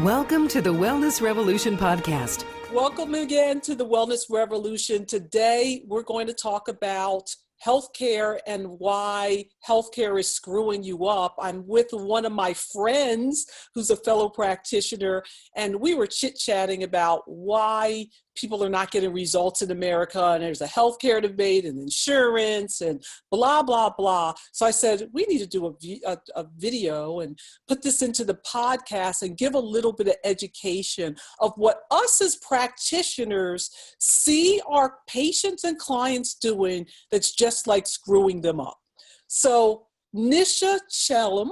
Welcome to the Wellness Revolution podcast. Welcome again to the Wellness Revolution. Today, we're going to talk about healthcare and why healthcare is screwing you up. I'm with one of my friends who's a fellow practitioner, and we were chit-chatting about why people are not getting results in America, and there's a healthcare debate and insurance and blah, blah, blah. So I said, we need to do a video and put this into the podcast and give a little bit of education of what us as practitioners see our patients and clients doing that's just like screwing them up. So Nisha Chellam,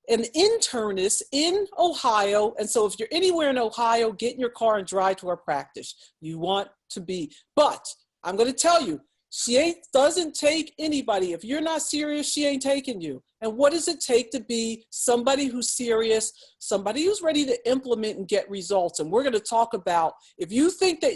an internist in Ohio. And so if you're anywhere in Ohio, get in your car and drive to our practice. You want to be. But I'm going to tell you, she doesn't take anybody. If you're not serious, she ain't taking you. And what does it take to be somebody who's serious, somebody who's ready to implement and get results? And we're going to talk about, if you think that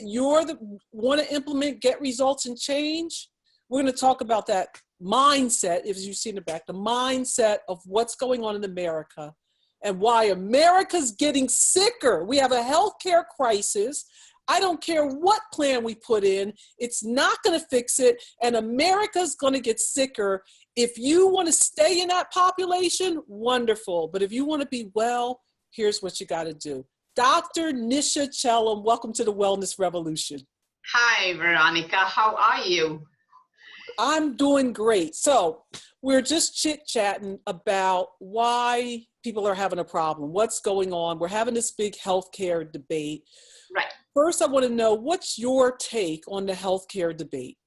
want to implement, get results and change, we're going to talk about that mindset, as you see in the back, the mindset of what's going on in America and why America's getting sicker. We have a healthcare crisis. I don't care what plan we put in, it's not going to fix it, and America's going to get sicker. If you want to stay in that population, wonderful. But if you want to be well, here's what you got to do. Dr. Nisha Chellam, welcome to the Wellness Revolution. Hi, Veronica. How are you? I'm doing great. So we're just chit-chatting about why people are having a problem, what's going on. We're having this big healthcare debate. Right. First, I want to know, what's your take on the healthcare debate?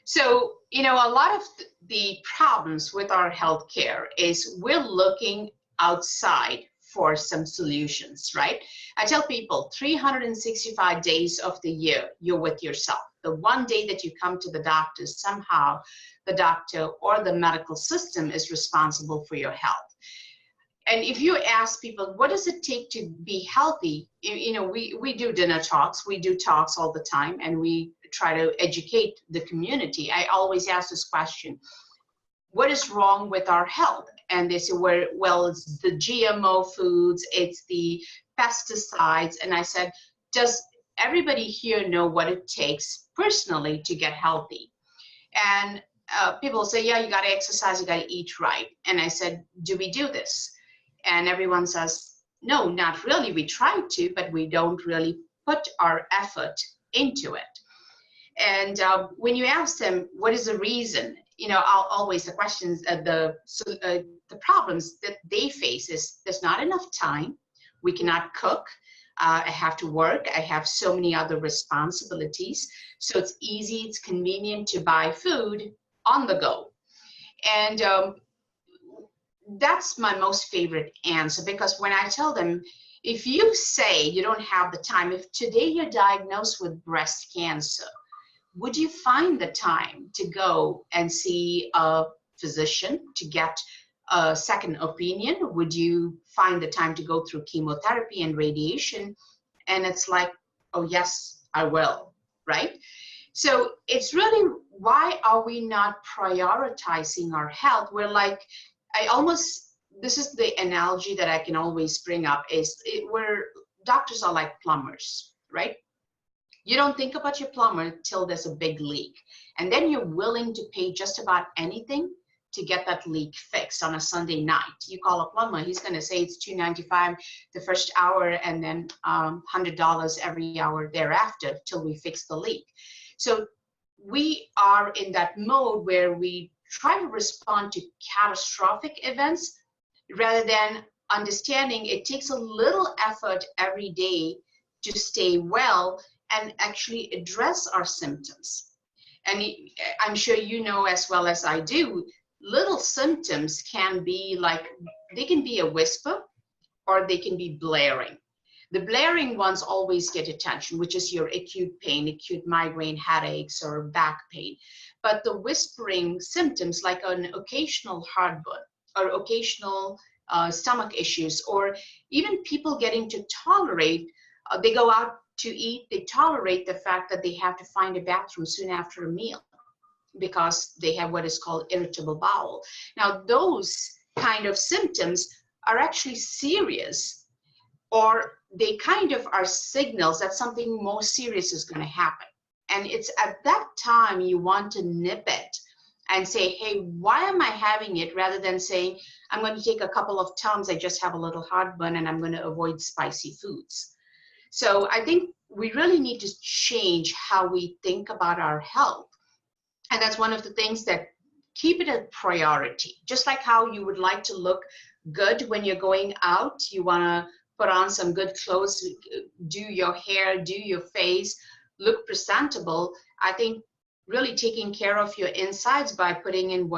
So, a lot of the problems with our healthcare is we're looking outside for some solutions, right? I tell people 365 days of the year, you're with yourself. The one day that you come to the doctor, somehow the doctor or the medical system is responsible for your health. And if you ask people, what does it take to be healthy? We do dinner talks, we do talks all the time, and we try to educate the community. I always ask this question, what is wrong with our health? And they say, well, it's the GMO foods, it's the pesticides. And I said, does everybody here know what it takes personally to get healthy? And people say, yeah, you got to exercise, you got to eat right. And I said, do we do this? And everyone says, no, not really. We try to, but we don't really put our effort into it. And when you ask them, what is the reason? Always the questions, the problems that they face is there's not enough time. We cannot cook. I have to work. I have so many other responsibilities. So it's easy, it's convenient to buy food on the go. And that's my most favorite answer, because when I tell them, if you say you don't have the time, if today you're diagnosed with breast cancer, would you find the time to go and see a physician to get a second opinion? Would you find the time to go through chemotherapy and radiation? And it's like, oh, yes, I will, right? So it's really, why are we not prioritizing our health? We're like, this is the analogy that I can always bring up, where doctors are like plumbers, right? You don't think about your plumber till there's a big leak. And then you're willing to pay just about anything to get that leak fixed on a Sunday night. You call a plumber, he's going to say it's $2.95 the first hour and then $100 every hour thereafter till we fix the leak. So we are in that mode where we try to respond to catastrophic events rather than understanding it takes a little effort every day to stay well and actually address our symptoms. And I'm sure you know as well as I do, little symptoms can be they can be a whisper or they can be blaring. The blaring ones always get attention, which is your acute pain, acute migraine, headaches, or back pain. But the whispering symptoms, like an occasional heartburn or occasional stomach issues, or even people getting to tolerate, they go out to eat, they tolerate the fact that they have to find a bathroom soon after a meal because they have what is called irritable bowel. Now, those kind of symptoms are actually serious or they kind of are signals that something more serious is going to happen. And it's at that time you want to nip it and say, hey, why am I having it? Rather than saying, I'm going to take a couple of Tums, I just have a little heartburn, and I'm going to avoid spicy foods. So I think we really need to change how we think about our health. And that's one of the things that keep it a priority. Just like how you would like to look good when you're going out, you want to put on some good clothes, do your hair, do your face, look presentable. I think really taking care of your insides by putting in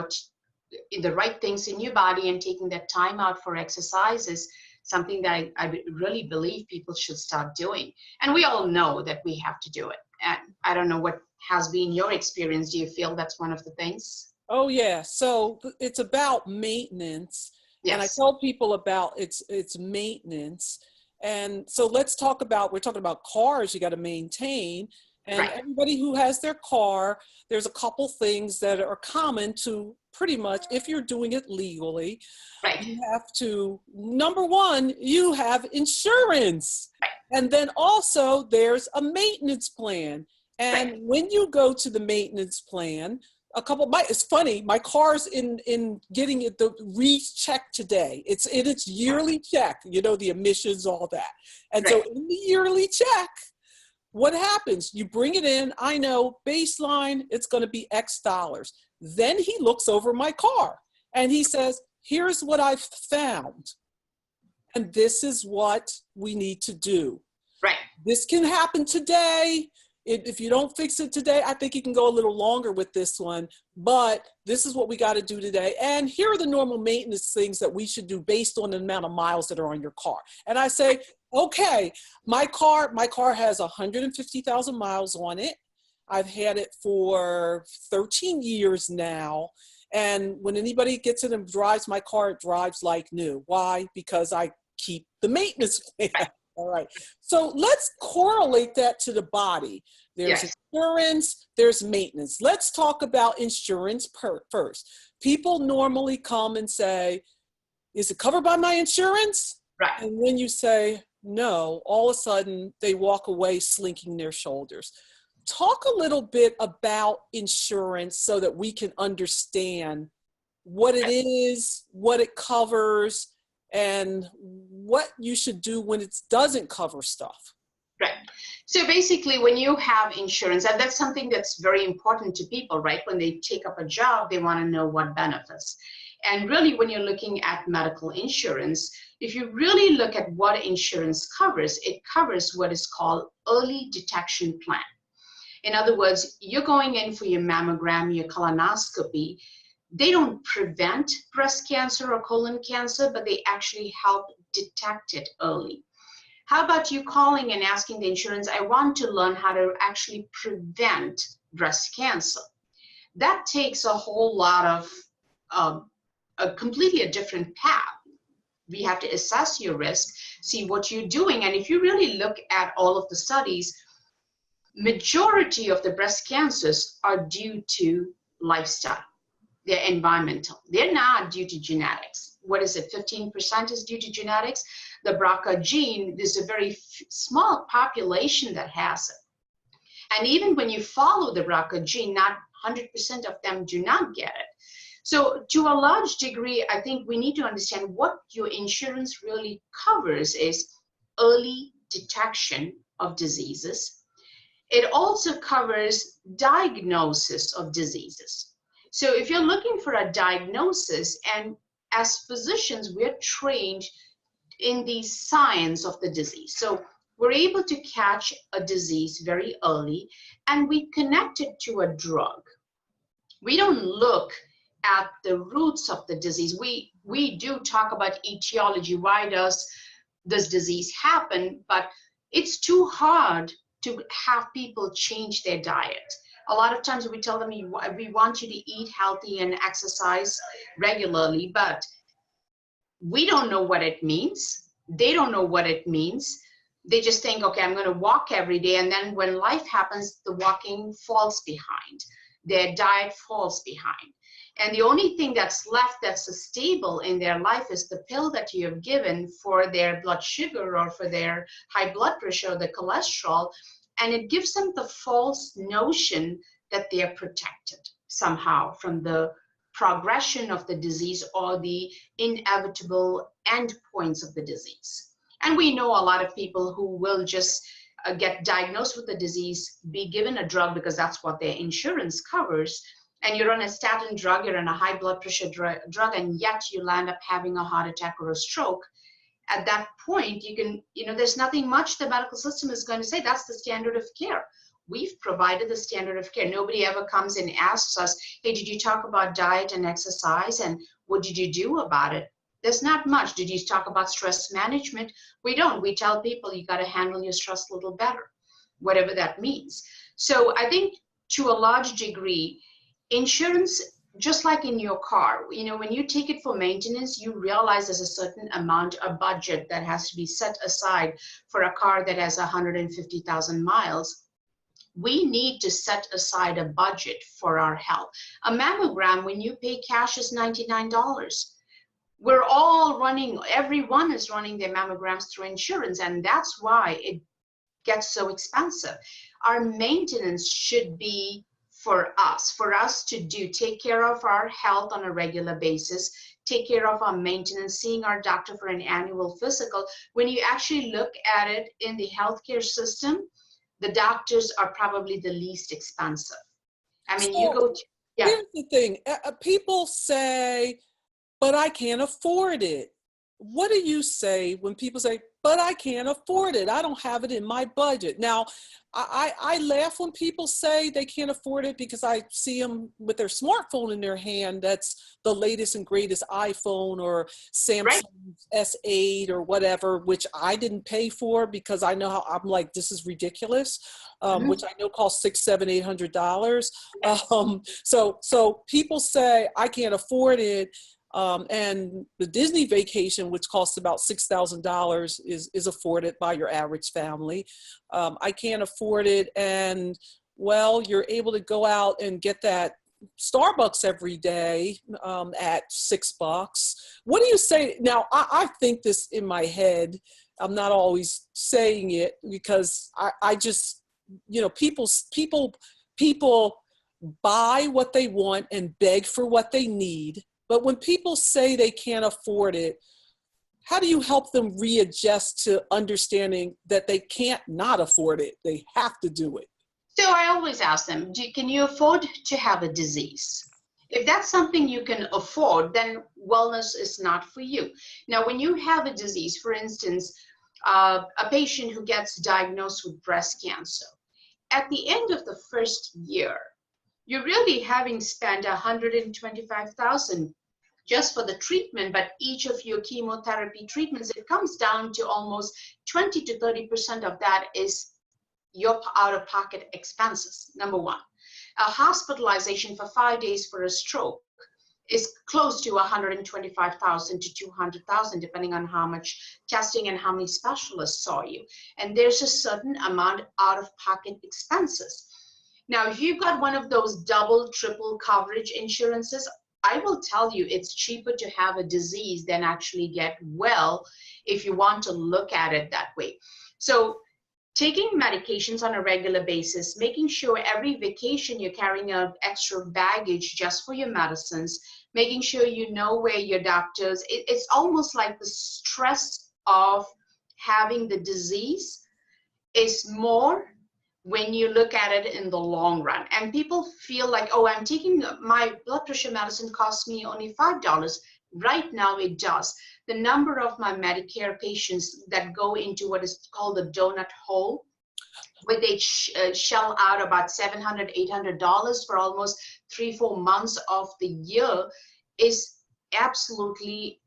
the right things in your body and taking that time out for exercise is something that I really believe people should start doing. And we all know that we have to do it. And I don't know what has been your experience. Do you feel that's one of the things? Oh yeah. So it's about maintenance. Yes. And I tell people about it's maintenance. And so we're talking about cars you got to maintain. And Right. Everybody who has their car, there's a couple things that are common to pretty much, if you're doing it legally, Right. you have to, number one, you have insurance. Right. And then also there's a maintenance plan. And Right. when you go to the maintenance plan, it's funny, my car's in getting it the recheck today. It's in its yearly check, the emissions, all that. And Right. so in the yearly check, what happens? You bring it in, I know baseline, it's going to be X dollars. Then he looks over my car and he says, here's what I've found. And this is what we need to do. Right. This can happen today. If you don't fix it today, I think you can go a little longer with this one, but this is what we got to do today. And here are the normal maintenance things that we should do based on the amount of miles that are on your car. And I say, okay, my car has 150,000 miles on it. I've had it for 13 years now. And when anybody gets in and drives my car, it drives like new. Why? Because I keep the maintenance plan. All right. So let's correlate that to the body. There's Yes. insurance, there's maintenance. Let's talk about insurance first. People normally come and say, is it covered by my insurance? Right. And when you say no, all of a sudden they walk away slinking their shoulders. Talk a little bit about insurance so that we can understand what it is, what it covers, and what you should do when it doesn't cover stuff. Right. So basically, when you have insurance, and that's something that's very important to people, right? When they take up a job, they want to know what benefits. And really, when you're looking at medical insurance, if you really look at what insurance covers, it covers what is called early detection plan. In other words, you're going in for your mammogram, your colonoscopy. They don't prevent breast cancer or colon cancer, but they actually help detect it early. How about you calling and asking the insurance, I want to learn how to actually prevent breast cancer? That takes a whole lot of, a completely different path. We have to assess your risk, see what you're doing. And if you really look at all of the studies, majority of the breast cancers are due to lifestyle. They're environmental. They're not due to genetics. What is it? 15% is due to genetics. The BRCA gene, there's a very small population that has it. And even when you follow the BRCA gene, not 100% of them do not get it. So to a large degree, I think we need to understand what your insurance really covers is early detection of diseases. It also covers diagnosis of diseases. So if you're looking for a diagnosis, and as physicians, we're trained in the science of the disease. So we're able to catch a disease very early, and we connect it to a drug. We don't look at the roots of the disease. We do talk about etiology. Why does this disease happen? But it's too hard to have people change their diet. A lot of times we tell them, we want you to eat healthy and exercise regularly, but we don't know what it means. They don't know what it means. They just think, okay, I'm going to walk every day. And then when life happens, the walking falls behind. Their diet falls behind. And the only thing that's left that's stable in their life is the pill that you have given for their blood sugar or for their high blood pressure or the cholesterol. And it gives them the false notion that they are protected somehow from the progression of the disease or the inevitable endpoints of the disease. And we know a lot of people who will just get diagnosed with the disease, be given a drug because that's what their insurance covers, and you're on a statin drug, you're on a high blood pressure drug, and yet you land up having a heart attack or a stroke. At that point, there's nothing much the medical system is going to say. That's the standard of care. We've provided the standard of care. Nobody ever comes and asks us, hey, did you talk about diet and exercise, and what did you do about it? There's not much. Did you talk about stress management? We don't. We tell people you got to handle your stress a little better, whatever that means. So I think to a large degree, insurance, just like in your car, when you take it for maintenance, you realize there's a certain amount of budget that has to be set aside for a car that has 150,000 miles. We need to set aside a budget for our health. A mammogram, when you pay cash, is $99. We're all everyone is running their mammograms through insurance, and that's why it gets so expensive. Our maintenance should be for us to take care of our health on a regular basis, take care of our maintenance, seeing our doctor for an annual physical. When you actually look at it in the healthcare system, the doctors are probably the least expensive. I mean, Here's the thing. People say, but I can't afford it. What do you say when people say, but I can't afford it? I don't have it in my budget. Now, I laugh when people say they can't afford it because I see them with their smartphone in their hand. That's the latest and greatest iPhone or Samsung S8 or whatever, which I didn't pay for because I know how I'm like, this is ridiculous, which I know costs $600, $700, $800. So people say I can't afford it. And the Disney vacation, which costs about $6,000, is afforded by your average family. I can't afford it. And well, you're able to go out and get that Starbucks every day at $6. What do you say? Now, I think this in my head. I'm not always saying it because I just, people buy what they want and beg for what they need. But when people say they can't afford it, how do you help them readjust to understanding that they can't not afford it? They have to do it. So I always ask them, can you afford to have a disease? If that's something you can afford, then wellness is not for you. Now, when you have a disease, for instance, a patient who gets diagnosed with breast cancer, at the end of the first year, you're really having spent $125,000 just for the treatment, but each of your chemotherapy treatments, it comes down to almost 20 to 30% of that is your out-of-pocket expenses, number one. A hospitalization for 5 days for a stroke is close to $125,000 to $200,000, depending on how much testing and how many specialists saw you. And there's a certain amount out-of-pocket expenses. Now, if you've got one of those double, triple coverage insurances, I will tell you it's cheaper to have a disease than actually get well if you want to look at it that way. So taking medications on a regular basis, making sure every vacation you're carrying out extra baggage just for your medicines, making sure you know where your doctors, it's almost like the stress of having the disease is more when you look at it in the long run. And people feel like, oh, I'm taking my blood pressure medicine costs me only $5. Right now it does. The number of my Medicare patients that go into what is called the donut hole, where they shell out about $700, $800 for almost 3-4 months of the year, is absolutely,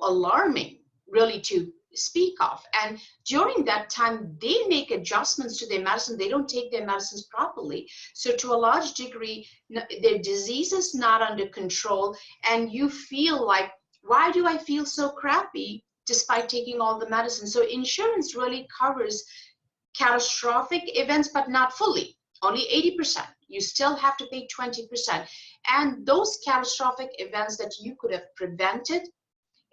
alarming, really, to speak of. And during that time, they make adjustments to their medicine. They don't take their medicines properly. So to a large degree, their disease is not under control. And you feel like, why do I feel so crappy despite taking all the medicine? So insurance really covers catastrophic events, but not fully, only 80%. You still have to pay 20%. And those catastrophic events that you could have prevented,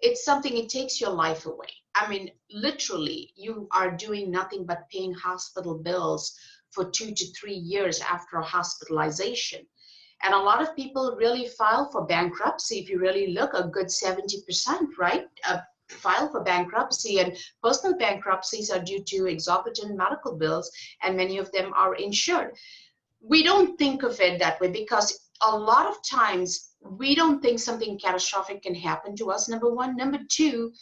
it's something, it takes your life away. I mean, literally, you are doing nothing but paying hospital bills for 2 to 3 years after a hospitalization. And a lot of people really file for bankruptcy. If you really look, a good 70%, right, file for bankruptcy. And personal bankruptcies are due to exorbitant medical bills, and many of them are insured. We don't think of it that way because a lot of times we don't think something catastrophic can happen to us, number one. Number two,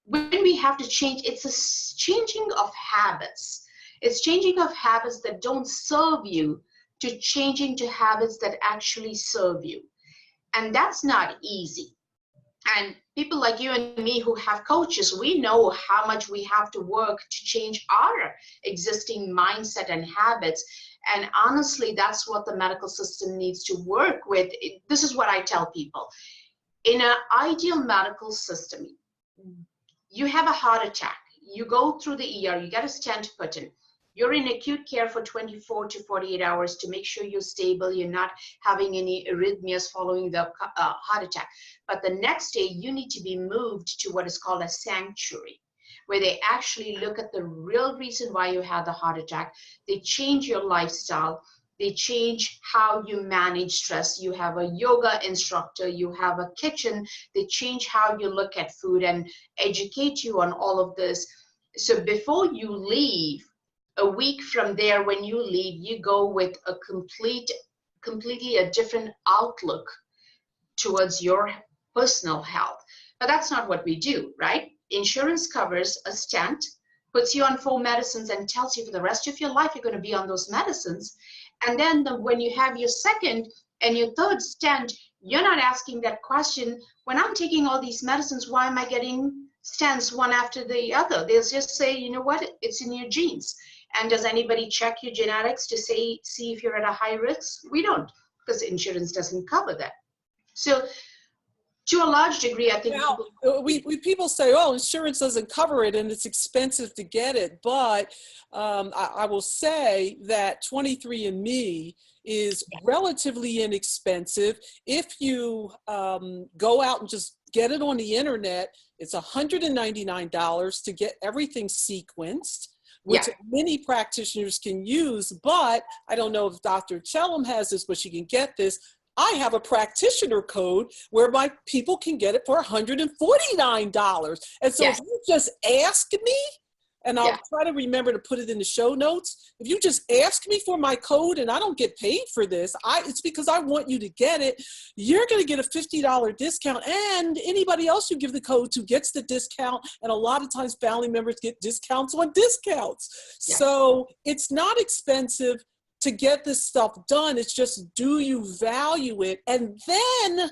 when we have to change, it's a changing of habits. It's changing of habits that don't serve you to changing to habits that actually serve you. And that's not easy. And people like you and me who have coaches, we know how much we have to work to change our existing mindset and habits. And honestly, that's what the medical system needs to work with. This is what I tell people. In an ideal medical system, you have a heart attack, you go through the ER, you get a stent put in, you're in acute care for 24 to 48 hours to make sure you're stable, you're not having any arrhythmias following the heart attack. But the next day, you need to be moved to what is called a sanctuary, where they actually look at the real reason why you had the heart attack. They change your lifestyle. They change how you manage stress. You have a yoga instructor, you have a kitchen. They change how you look at food and educate you on all of this. So before you leave, a week from there, when you leave, you go with a completely a different outlook towards your personal health. But that's not what we do, right? Insurance covers a stent, puts you on 4 medicines and tells you for the rest of your life you're going to be on those medicines. And then when you have your second and your third stent, you're not asking that question, when I'm taking all these medicines, why am I getting stents one after the other? They'll just say, you know what, it's in your genes. And does anybody check your genetics to see if you're at a high risk? We don't, because insurance doesn't cover that. So to a large degree, I think people say, oh, insurance doesn't cover it and it's expensive to get it. But I will say that 23andMe is relatively inexpensive. If you go out and just get it on the internet, it's $199 to get everything sequenced, which many practitioners can use. But I don't know if Dr. Chellam has this, but she can get this. I have a practitioner code where my people can get it for $149. And so if you just ask me, and I'll try to remember to put it in the show notes, if you just ask me for my code and I don't get paid for this, it's because I want you to get it, you're going to get a $50 discount, and anybody else you give the code to gets the discount. And a lot of times family members get discounts on discounts. Yeah. So it's not expensive to get this stuff done. It's just, do you value it? And then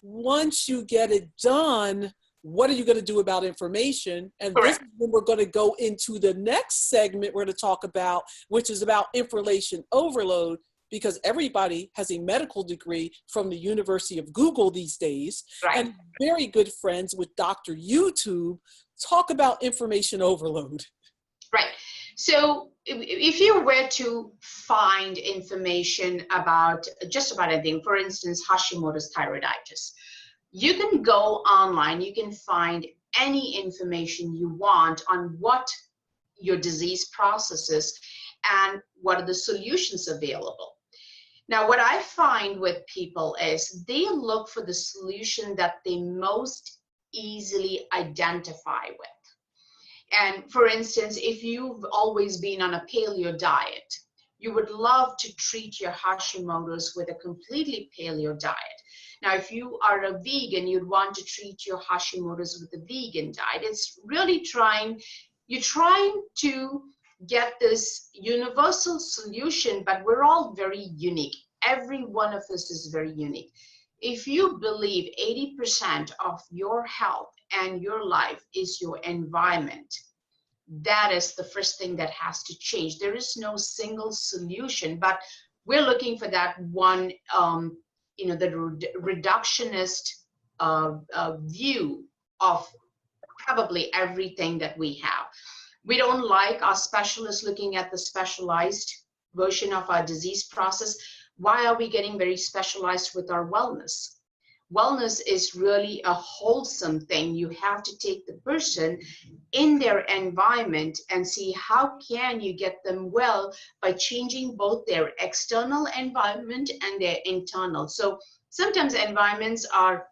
once you get it done, what are you going to do about information? And this is when we're going to go into the next segment we're going to talk about, which is about information overload, because everybody has a medical degree from the University of Google these days, and very good friends with Dr. YouTube talk about information overload. Right. So if you were to find information about just about anything, for instance, Hashimoto's thyroiditis, you can go online, you can find any information you want on what your disease process is and what are the solutions available. Now, what I find with people is they look for the solution that they most easily identify with. And for instance, if you've always been on a paleo diet, you would love to treat your Hashimoto's with a completely paleo diet. Now, if you are a vegan, you'd want to treat your Hashimoto's with a vegan diet. It's really you're trying to get this universal solution, but we're all very unique. Every one of us is very unique. If you believe 80% of your health and your life is your environment, that is the first thing that has to change. There is no single solution, but we're looking for that one, the reductionist view of probably everything that we have. We don't like our specialists looking at the specialized version of our disease process. why are we getting very specialized with our wellness? Wellness is really a wholesome thing. You have to take the person in their environment and see how can you get them well by changing both their external environment and their internal. So sometimes environments are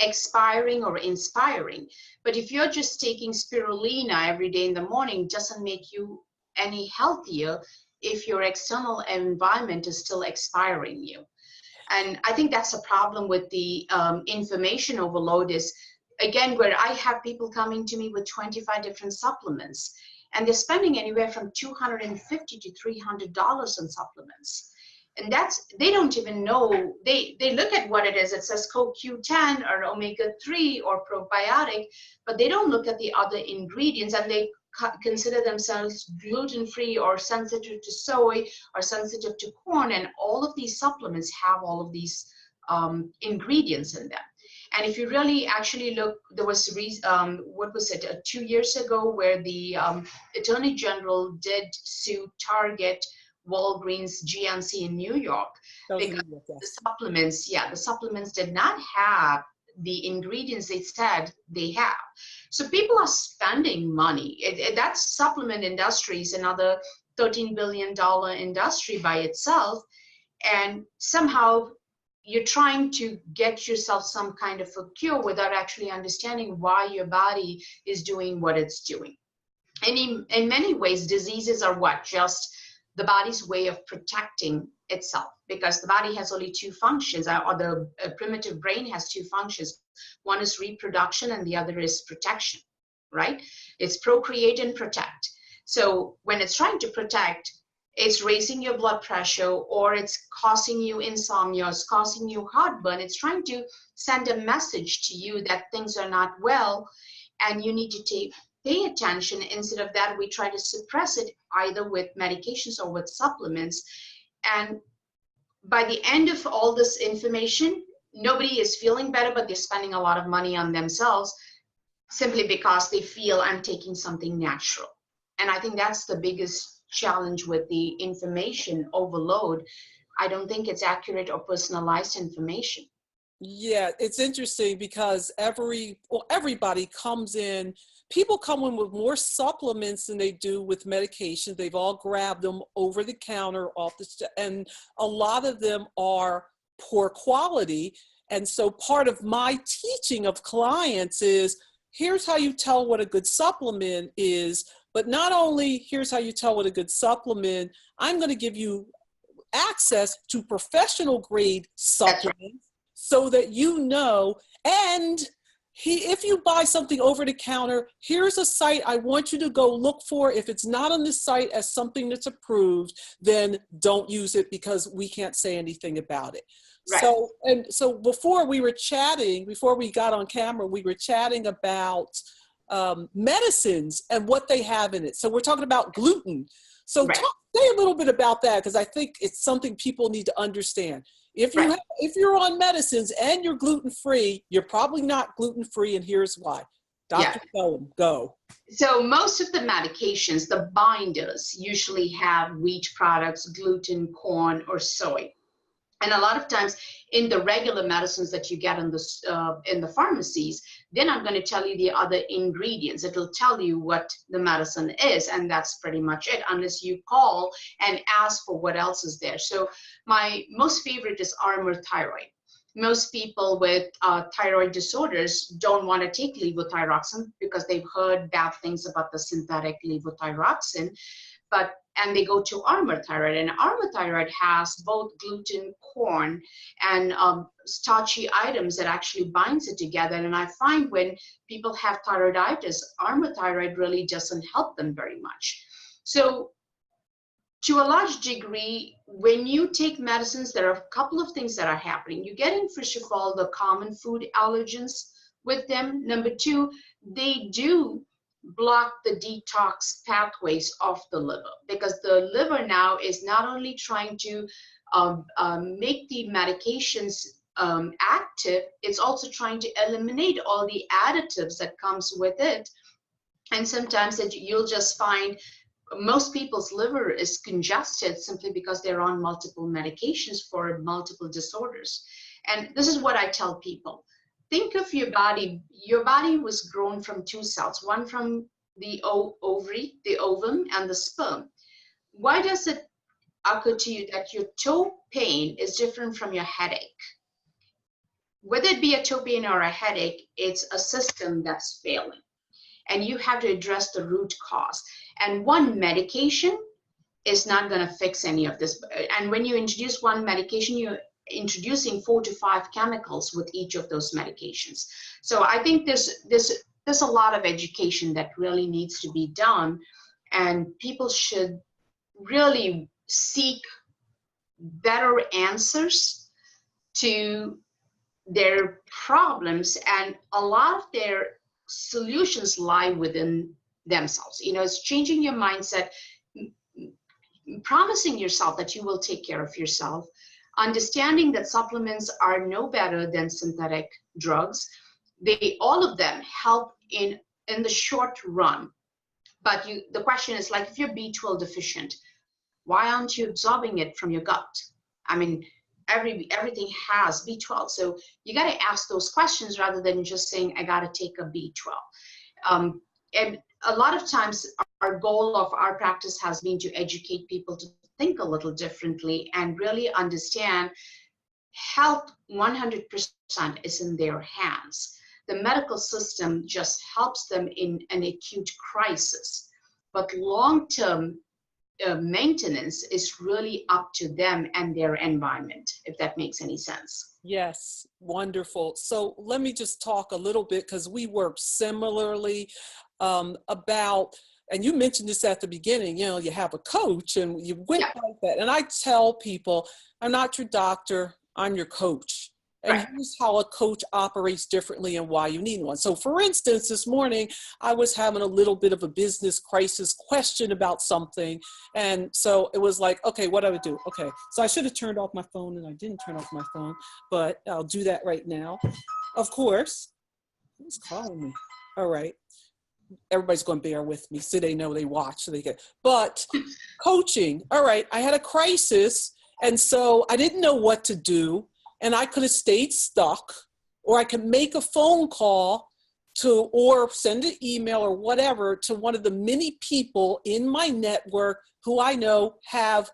expiring or inspiring, but if you're just taking spirulina every day in the morning, doesn't make you any healthier if your external environment is still expiring you. And I think that's a problem with the information overload is, again, where I have people coming to me with 25 different supplements, and they're spending anywhere from $250 to $300 on supplements. And they don't even know, they look at what it is. It says CoQ10 or omega-3 or probiotic, but they don't look at the other ingredients, and they consider themselves gluten-free or sensitive to soy or sensitive to corn, and all of these supplements have all of these ingredients in them. And if you really actually look, there was 2 years ago where the Attorney General did sue Target, Walgreens, GNC in New York because the supplements did not have the ingredients they said they have. So people are spending money. That supplement industry is another $13 billion industry by itself. And somehow you're trying to get yourself some kind of a cure without actually understanding why your body is doing what it's doing. And in many ways, diseases are just the body's way of protecting itself, because the body has only two functions, or the primitive brain has two functions. One is reproduction and the other is protection, right? It's procreate and protect. So when it's trying to protect, it's raising your blood pressure, or it's causing you insomnia, it's causing you heartburn. It's trying to send a message to you that things are not well and you need to pay attention. Instead of that, we try to suppress it either with medications or with supplements. And by the end of all this information, nobody is feeling better, but they're spending a lot of money on themselves simply because they feel I'm taking something natural. And I think that's the biggest challenge with the information overload. I don't think it's accurate or personalized information. Yeah, it's interesting because everybody comes in, people come in with more supplements than they do with medication. They've all grabbed them over the counter and a lot of them are poor quality. And so part of my teaching of clients is, here's how you tell what a good supplement is, but not only here's how you tell what a good supplement, I'm going to give you access to professional grade supplements so that you know, and if you buy something over the counter, here's a site I want you to go look for. If it's not on this site as something that's approved, then don't use it because we can't say anything about it. Right. So before we got on camera, we were chatting about medicines and what they have in it. So we're talking about gluten. So right. Say a little bit about that, because I think it's something people need to understand. If you're on medicines and you're gluten-free, you're probably not gluten-free, and here's why. Dr. Chellam, go. So most of the medications, the binders, usually have wheat products, gluten, corn, or soy. And a lot of times in the regular medicines that you get in the pharmacies, they're not going to tell you the other ingredients. It'll tell you what the medicine is, and that's pretty much it, unless you call and ask for what else is there. So my most favorite is Armour Thyroid. Most people with thyroid disorders don't want to take levothyroxine because they've heard bad things about the synthetic levothyroxine, and they go to Armour Thyroid, and Armour Thyroid has both gluten, corn, and starchy items that actually binds it together. And I find when people have thyroiditis, Armour Thyroid really doesn't help them very much. So to a large degree, when you take medicines, there are a couple of things that are happening. You're getting, first of all, the common food allergens with them. Number two, they do block the detox pathways of the liver, because the liver now is not only trying to make the medications active, it's also trying to eliminate all the additives that comes with it. And sometimes you'll just find most people's liver is congested simply because they're on multiple medications for multiple disorders. And this is what I tell people. Think of your body. Your body was grown from two cells, one from the ovary, the ovum, and the sperm. Why does it occur to you that your toe pain is different from your headache? Whether it be a toe pain or a headache, it's a system that's failing. And you have to address the root cause. And one medication is not going to fix any of this. And when you introduce one medication, you're introducing 4 to 5 chemicals with each of those medications. So I think there's a lot of education that really needs to be done, and people should really seek better answers to their problems, and a lot of their solutions lie within themselves. You know, it's changing your mindset, promising yourself that you will take care of yourself, understanding that supplements are no better than synthetic drugs. All of them help in the short run. But the question is, like, if you're B12 deficient, why aren't you absorbing it from your gut? I mean, everything has B12. So you got to ask those questions rather than just saying, I got to take a B12. And a lot of times our goal of our practice has been to educate people to think a little differently and really understand health 100% is in their hands. The medical system just helps them in an acute crisis, but long-term maintenance is really up to them and their environment, if that makes any sense. Yes, wonderful. So let me just talk a little bit, because we work similarly about, and you mentioned this at the beginning, you know, you have a coach and you went like that. And I tell people, I'm not your doctor, I'm your coach. And here's how a coach operates differently and why you need one. So for instance, this morning, I was having a little bit of a business crisis question about something. And so it was like, okay, what do I do? Okay, so I should have turned off my phone, and I didn't turn off my phone, but I'll do that right now. Of course, who's calling me? All right. Everybody's going to bear with me so they know they watch. So they get, but coaching. All right. I had a crisis. And so I didn't know what to do. And I could have stayed stuck, or I could make a phone call to, or send an email or whatever to one of the many people in my network who I know have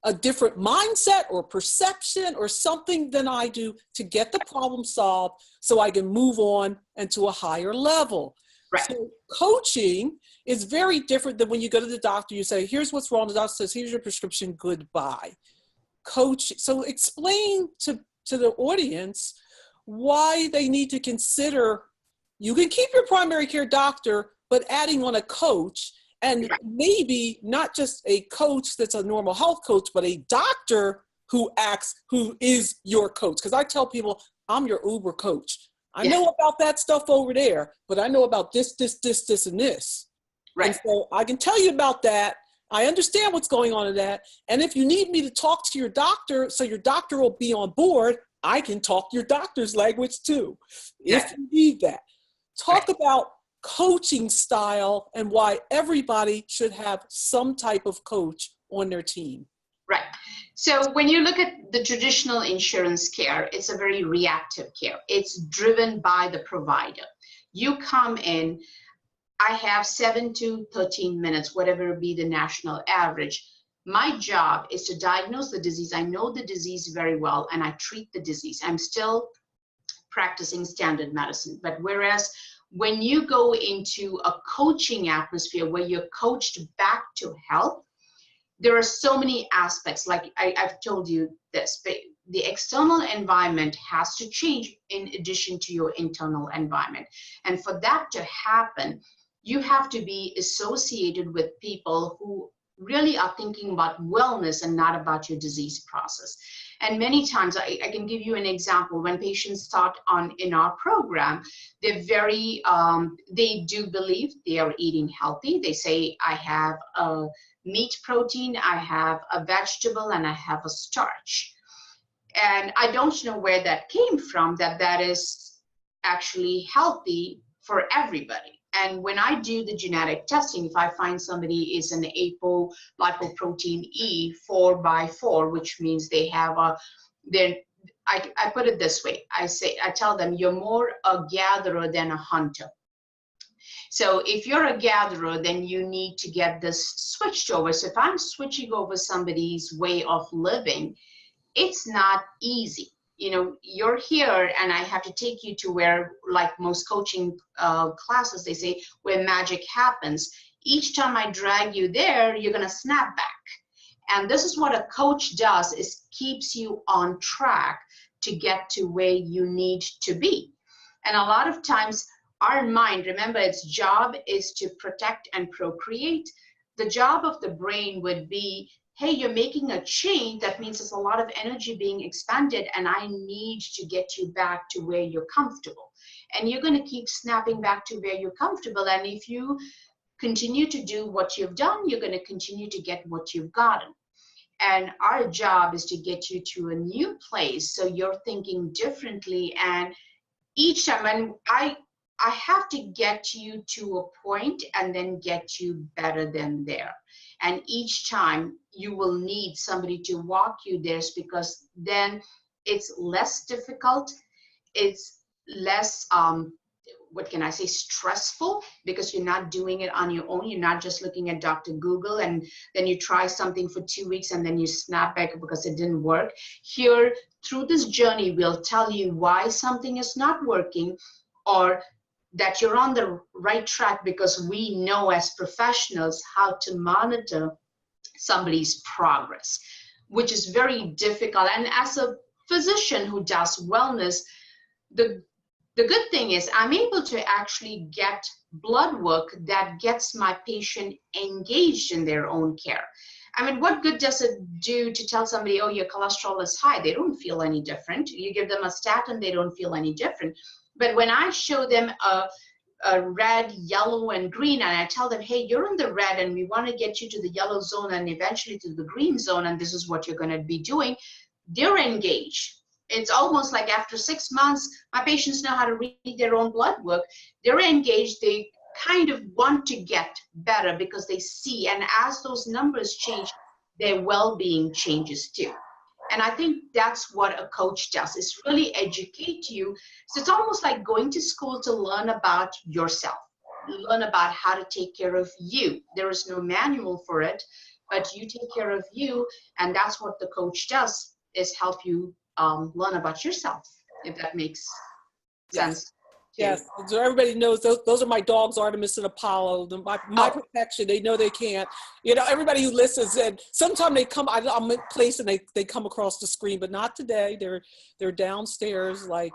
a different mindset or perception or something than I do, to get the problem solved so I can move on and to a higher level. Right. So coaching is very different than when you go to the doctor, you say, here's what's wrong. The doctor says, here's your prescription, goodbye. Coach. So explain to the audience why they need to consider, you can keep your primary care doctor, but adding on a coach, and maybe not just a coach that's a normal health coach, but a doctor who is your coach. Because I tell people, I'm your Uber coach. I know about that stuff over there, but I know about this, and this. Right. And so I can tell you about that. I understand what's going on in that. And if you need me to talk to your doctor so your doctor will be on board, I can talk your doctor's language too, if you need that. Talk about coaching style and why everybody should have some type of coach on their team. Right. So when you look at the traditional insurance care, it's a very reactive care. It's driven by the provider. You come in, I have 7 to 13 minutes, whatever be the national average. My job is to diagnose the disease. I know the disease very well, and I treat the disease. I'm still practicing standard medicine. But whereas when you go into a coaching atmosphere where you're coached back to health, there are so many aspects. Like I've told you this, but the external environment has to change in addition to your internal environment. And for that to happen, you have to be associated with people who really are thinking about wellness and not about your disease process. And many times, I can give you an example. When patients start in our program, they're very, they do believe they are eating healthy. They say, I have a meat protein, I have a vegetable, and I have a starch. And I don't know where that came from, that is actually healthy for everybody. And when I do the genetic testing, if I find somebody is an apolipoprotein E 4x4, which means they have I put it this way. I tell them, you're more a gatherer than a hunter. So if you're a gatherer, then you need to get this switched over. So if I'm switching over somebody's way of living, it's not easy. You know, you're here and I have to take you to where, like most coaching classes, they say, where magic happens. Each time I drag you there, you're going to snap back. And this is what a coach does, is keeps you on track to get to where you need to be. And a lot of times our mind, remember, its job is to protect and procreate. The job of the brain would be, hey, you're making a change. That means there's a lot of energy being expended, and I need to get you back to where you're comfortable. And you're going to keep snapping back to where you're comfortable. And if you continue to do what you've done, you're going to continue to get what you've gotten. And our job is to get you to a new place so you're thinking differently. And each time, and I have to get you to a point and then get you better than there. And each time you will need somebody to walk you there, because then it's less difficult. It's less, what can I say, stressful, because you're not doing it on your own. You're not just looking at Dr. Google and then you try something for 2 weeks and then you snap back because it didn't work. Here, through this journey, we'll tell you why something is not working, or that you're on the right track, because we know as professionals how to monitor somebody's progress, which is very difficult. And as a physician who does wellness, the good thing is I'm able to actually get blood work that gets my patient engaged in their own care. I mean, what good does it do to tell somebody, oh, your cholesterol is high? They don't feel any different. You give them a statin, they don't feel any different. But when I show them a red, yellow, and green, and I tell them, hey, you're in the red and we want to get you to the yellow zone and eventually to the green zone, and this is what you're going to be doing, they're engaged. It's almost like after 6 months, my patients know how to read their own blood work. They're engaged. They kind of want to get better because they see, and as those numbers change, their well-being changes too. And I think that's what a coach does, is really educate you. So it's almost like going to school to learn about yourself, learn about how to take care of you. There is no manual for it, but you take care of you. And that's what the coach does, is help you learn about yourself, if that makes sense. Yes, so everybody knows those are my dogs, Artemis and Apollo, my protection. They know they can't. You know, everybody who listens, and sometimes they come, I'm in place and they come across the screen, but not today. They're downstairs like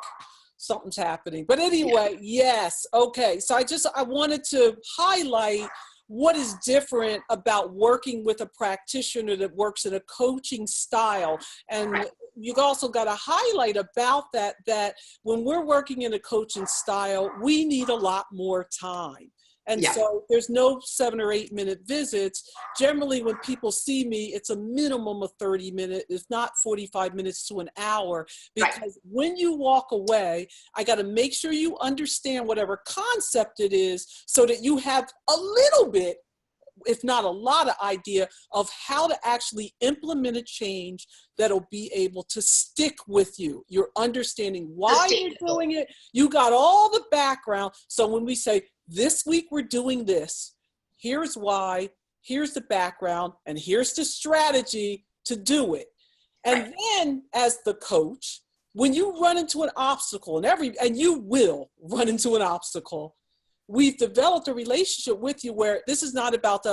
something's happening. But anyway, yes, okay. So I wanted to highlight what is different about working with a practitioner that works in a coaching style. And you've also got to highlight about that when we're working in a coaching style, we need a lot more time. And so there's no 7 or 8 minute visits. Generally, when people see me, it's a minimum of 30 minutes, if not 45 minutes to an hour, because when you walk away, I got to make sure you understand whatever concept it is so that you have a little bit, if not a lot of idea of how to actually implement a change that'll be able to stick with you. You're understanding why you're doing it. You got all the background. So when we say, this week we're doing this, here's why, here's the background, and here's the strategy to do it. And then as the coach, when you run into an obstacle, and you will run into an obstacle, we've developed a relationship with you where this is not about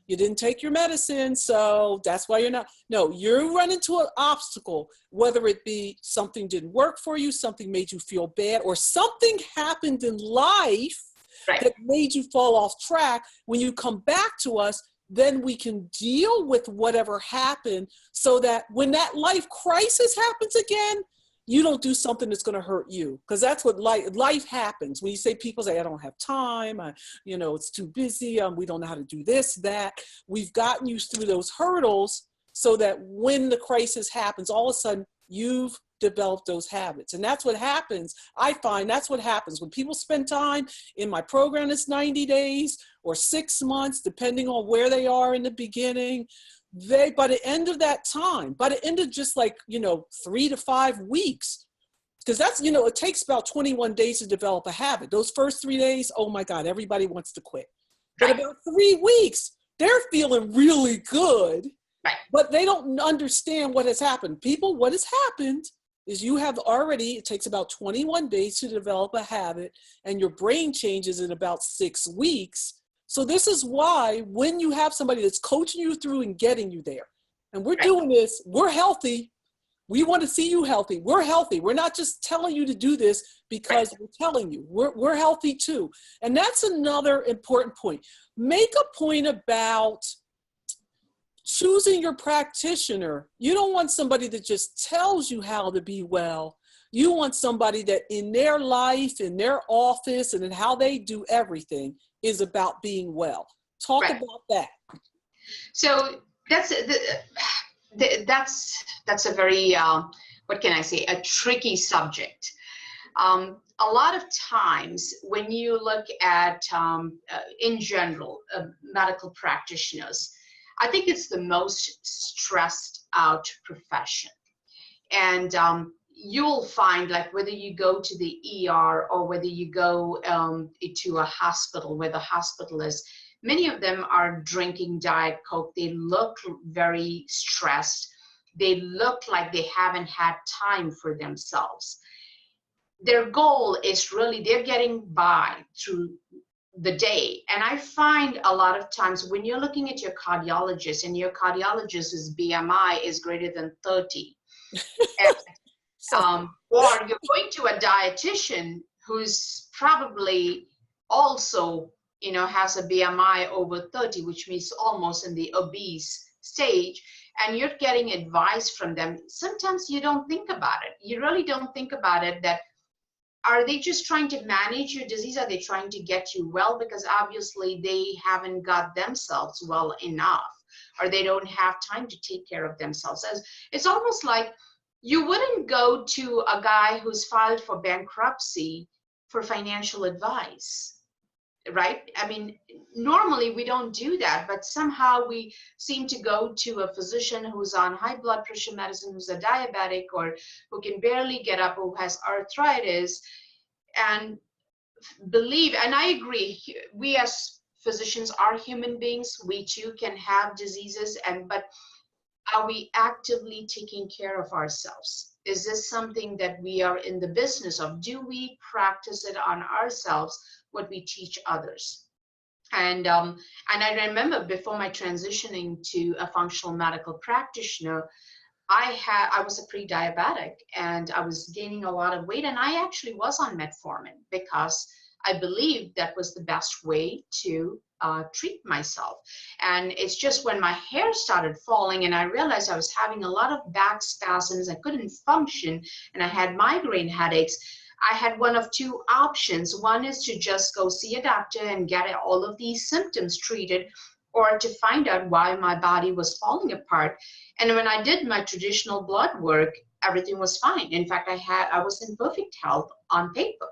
you didn't take your medicine, so that's why you're not. No, you're running into an obstacle, whether it be something didn't work for you, something made you feel bad, or something happened in life that made you fall off track. When you come back to us, then we can deal with whatever happened so that when that life crisis happens again, you don't do something that's going to hurt you, because that's what life happens. When you say, people say, I don't have time, it's too busy, we don't know how to do this, that. We've gotten you through those hurdles so that when the crisis happens, all of a sudden you've develop those habits. And that's what happens. I find that's what happens when people spend time in my program. It's 90 days or 6 months, depending on where they are in the beginning. They, by the end of that time, by the end of just like, 3 to 5 weeks, because that's, it takes about 21 days to develop a habit. Those first 3 days, oh my God, everybody wants to quit. But about 3 weeks, they're feeling really good, but they don't understand what has happened. People, what has happened is you have already, it takes about 21 days to develop a habit, and your brain changes in about 6 weeks. So this is why when you have somebody that's coaching you through and getting you there, and we're doing this, we're healthy. We want to see you healthy. We're healthy. We're not just telling you to do this because we're telling you. We're healthy too. And that's another important point. Make a point about choosing your practitioner. You don't want somebody that just tells you how to be well. You want somebody that in their life, in their office, and in how they do everything is about being well. Talk about that. So that's a very, what can I say, a tricky subject. A lot of times when you look at, in general, medical practitioners, I think it's the most stressed out profession. And you'll find, like, whether you go to the ER or whether you go to a hospital where the hospital is, many of them are drinking Diet Coke. They look very stressed. They look like they haven't had time for themselves. Their goal is really, they're getting by through the day. And I find a lot of times when you're looking at your cardiologist and your cardiologist's BMI is greater than 30, and, or you're going to a dietitian who's probably also, has a BMI over 30, which means almost in the obese stage, and you're getting advice from them. Sometimes you don't think about it. You really don't think about it, that are they just trying to manage your disease? Are they trying to get you well? Because obviously they haven't got themselves well enough, or they don't have time to take care of themselves. It's almost like you wouldn't go to a guy who's filed for bankruptcy for financial advice, right? I mean, normally we don't do that, but somehow we seem to go to a physician who's on high blood pressure medicine, who's a diabetic, or who can barely get up, who has arthritis, and believe, and I agree, we as physicians are human beings. We too can have diseases, but are we actively taking care of ourselves? Is this something that we are in the business of? Do we practice it on ourselves, what we teach others? And I remember before my transitioning to a functional medical practitioner, I was a pre-diabetic and I was gaining a lot of weight, and I actually was on metformin because I believed that was the best way to treat myself. And it's just when my hair started falling and I realized I was having a lot of back spasms, I couldn't function, and I had migraine headaches, I had one of two options. One is to just go see a doctor and get all of these symptoms treated, or to find out why my body was falling apart. And when I did my traditional blood work, everything was fine. In fact, I was in perfect health on paper,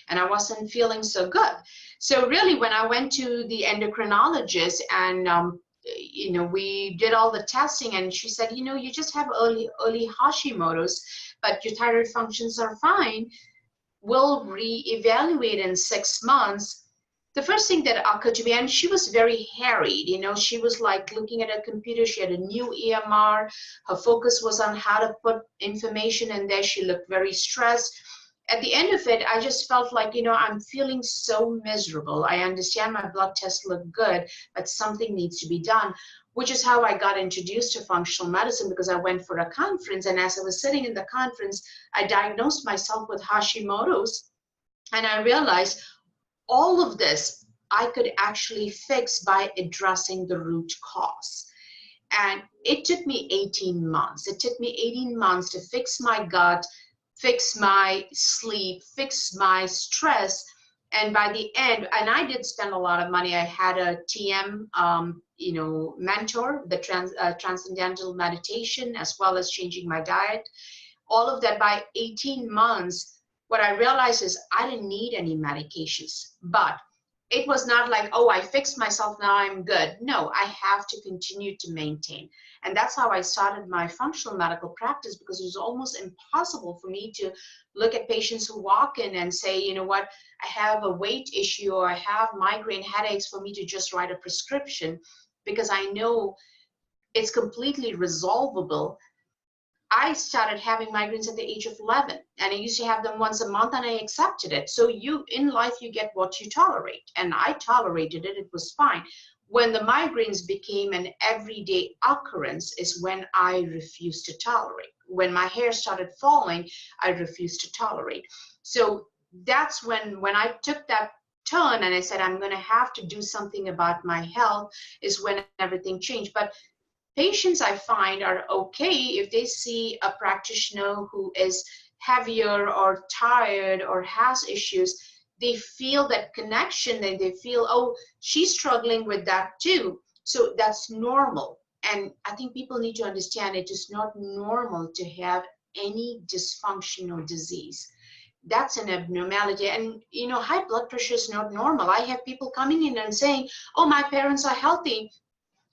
and I wasn't feeling so good. So really, when I went to the endocrinologist and we did all the testing, and she said, you just have early Hashimoto's, but your thyroid functions are fine. We'll reevaluate in 6 months. The first thing that occurred to me, and she was very harried, she was like looking at a computer. She had a new EMR. Her focus was on how to put information in there. She looked very stressed. At the end of it, I just felt like, I'm feeling so miserable. I understand my blood tests look good, but something needs to be done, which is how I got introduced to functional medicine, because I went for a conference. And as I was sitting in the conference, I diagnosed myself with Hashimoto's, and I realized all of this I could actually fix by addressing the root cause. And it took me 18 months. It took me 18 months to fix my gut, fix my sleep, fix my stress. And by the end, and I did spend a lot of money. I had a TM, mentor, the transcendental meditation, as well as changing my diet. all of that. By 18 months, what I realized is I didn't need any medications. But it was not like, oh, I fixed myself, now I'm good. No, I have to continue to maintain. And that's how I started my functional medical practice, because it was almost impossible for me to look at patients who walk in and say, you know what, I have a weight issue or I have migraine headaches, for me to just write a prescription, because I know it's completely resolvable. I started having migraines at the age of 11, and I used to have them once a month, and I accepted it. So in life, you get what you tolerate, and I tolerated it. It was fine. When the migraines became an everyday occurrence is when I refused to tolerate. When my hair started falling, I refused to tolerate. So that's when I took that turn and I said, I'm going to have to do something about my health, is when everything changed. But patients, I find, are okay if they see a practitioner who is heavier or tired or has issues. They feel that connection, and they feel, oh, she's struggling with that too. So that's normal. And I think people need to understand it is not normal to have any dysfunctional disease. That's an abnormality. And, you know, high blood pressure is not normal. I have people coming in and saying, oh, my parents are healthy.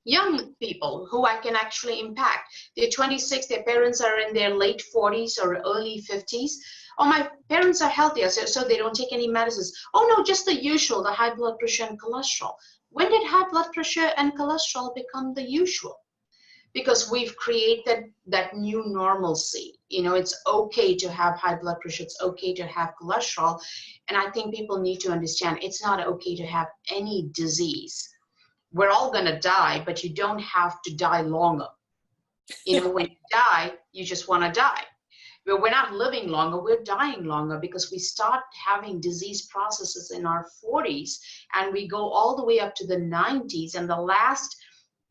Young people who I can actually impact. They're 26, their parents are in their late 40s or early 50s. Oh, my parents are healthy, so they don't take any medicines. Oh no, just the usual, the high blood pressure and cholesterol. When did high blood pressure and cholesterol become the usual? Because we've created that new normalcy. You know, it's okay to have high blood pressure, it's okay to have cholesterol. And I think people need to understand it's not okay to have any disease. We're all going to die, but you don't have to die longer. You know, when you die, you just want to die. But we're not living longer, we're dying longer, because we start having disease processes in our 40s, and we go all the way up to the 90s, and the last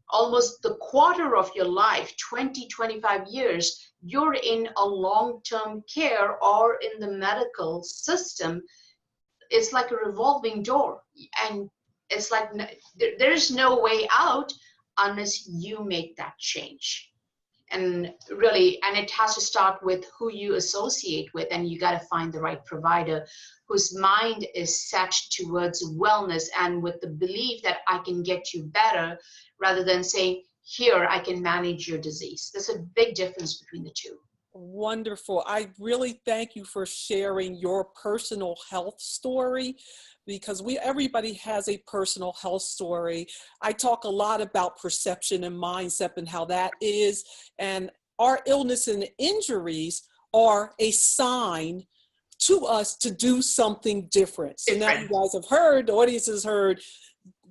almost the quarter of your life, 20, 25 years, you're in a long-term care or in the medical system. It's like a revolving door. And it's like there's no way out unless you make that change. And really, and it has to start with who you associate with, and you got to find the right provider whose mind is set towards wellness and with the belief that I can get you better, rather than saying, here, I can manage your disease. There's a big difference between the two. Wonderful. I really thank you for sharing your personal health story, because everybody has a personal health story. I talk a lot about perception and mindset and how that is, and our illness and injuries are a sign to us to do something different. So now you guys have heard, the audience has heard,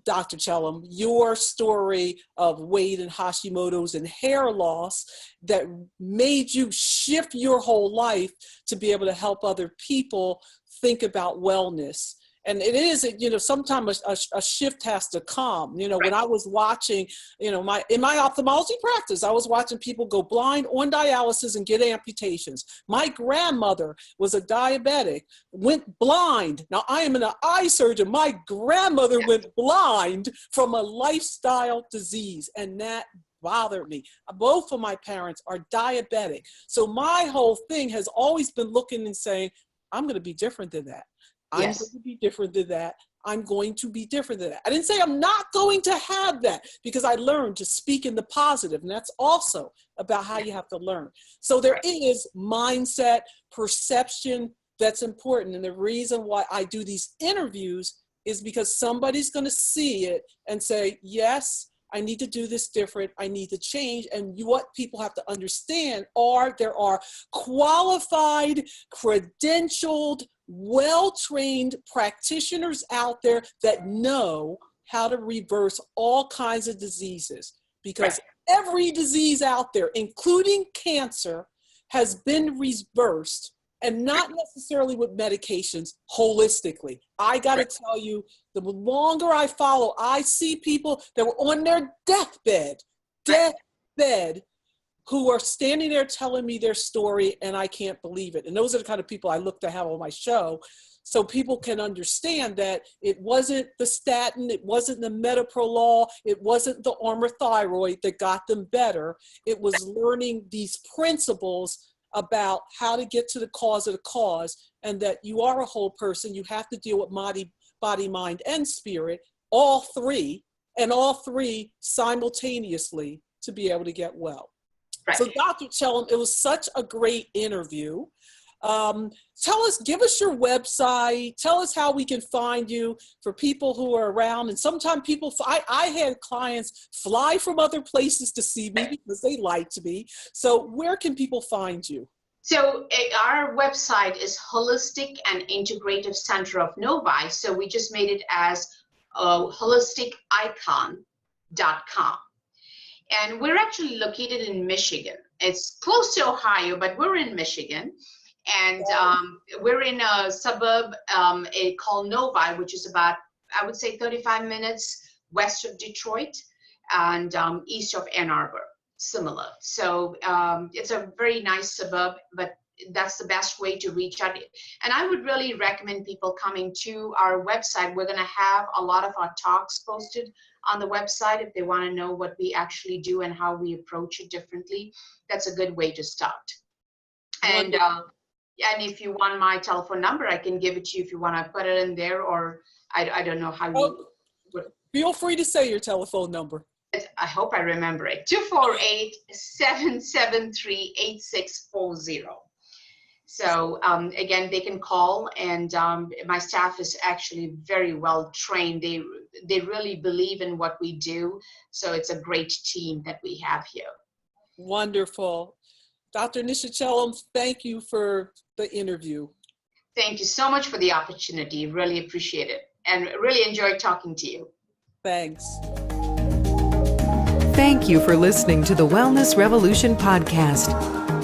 Dr. Chellam, your story of weight and Hashimoto's and hair loss that made you shift your whole life to be able to help other people think about wellness. And it is, you know, sometimes a shift has to come. You know, when I was watching, you know, in my ophthalmology practice, I was watching people go blind on dialysis and get amputations. My grandmother was a diabetic, went blind. Now I am an eye surgeon. My grandmother went blind from a lifestyle disease, and that bothered me. Both of my parents are diabetic. So my whole thing has always been looking and saying, I'm going to be different than that. I'm going to be different than that. I'm going to be different than that. I didn't say I'm not going to have that, because I learned to speak in the positive, and that's also about how you have to learn. So there is mindset, perception that's important. And the reason why I do these interviews is because somebody's going to see it and say, yes, I need to do this different. I need to change. And what people have to understand there are qualified, credentialed, well-trained practitioners out there that know how to reverse all kinds of diseases, because every disease out there, including cancer, has been reversed, and not necessarily with medications, holistically. I got to tell you, the longer I follow, I see people that were on their deathbed, who are standing there telling me their story, and I can't believe it. And those are the kind of people I look to have on my show, so people can understand that it wasn't the statin, it wasn't the metoprolol, it wasn't the Armour thyroid that got them better. It was learning these principles about how to get to the cause of the cause, and that you are a whole person. You have to deal with body, mind, and spirit, all three simultaneously to be able to get well. Right. So Dr. Chellam, it was such a great interview. Give us your website, tell us how we can find you for people who are around. And sometimes I had clients fly from other places to see me because they like to be. So where can people find you? So our website is Holistic and Integrative Center of Novi. So we just made it as holisticicon.com. And we're actually located in Michigan. It's close to Ohio, but we're in Michigan. And we're in a suburb called Novi, which is about, I would say, 35 minutes west of Detroit and east of Ann Arbor, similar. So it's a very nice suburb, but that's the best way to reach out. And I would really recommend people coming to our website. We're going to have a lot of our talks posted on the website if they want to know what we actually do and how we approach it differently. That's a good way to start. And if you want my telephone number, I can give it to you if you want to put it in there, or I don't know how you. Feel free to say your telephone number. I hope I remember it. 248-773-8640. So again, they can call, and my staff is actually very well trained. They really believe in what we do. So it's a great team that we have here. Wonderful. Dr. Nisha Chellam, thank you for the interview. Thank you so much for the opportunity. Really appreciate it, and really enjoyed talking to you. Thanks. Thank you for listening to the Wellness Revolution podcast.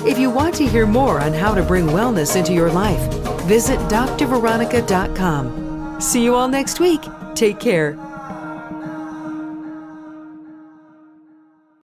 If you want to hear more on how to bring wellness into your life, visit drveronica.com. See you all next week. Take care.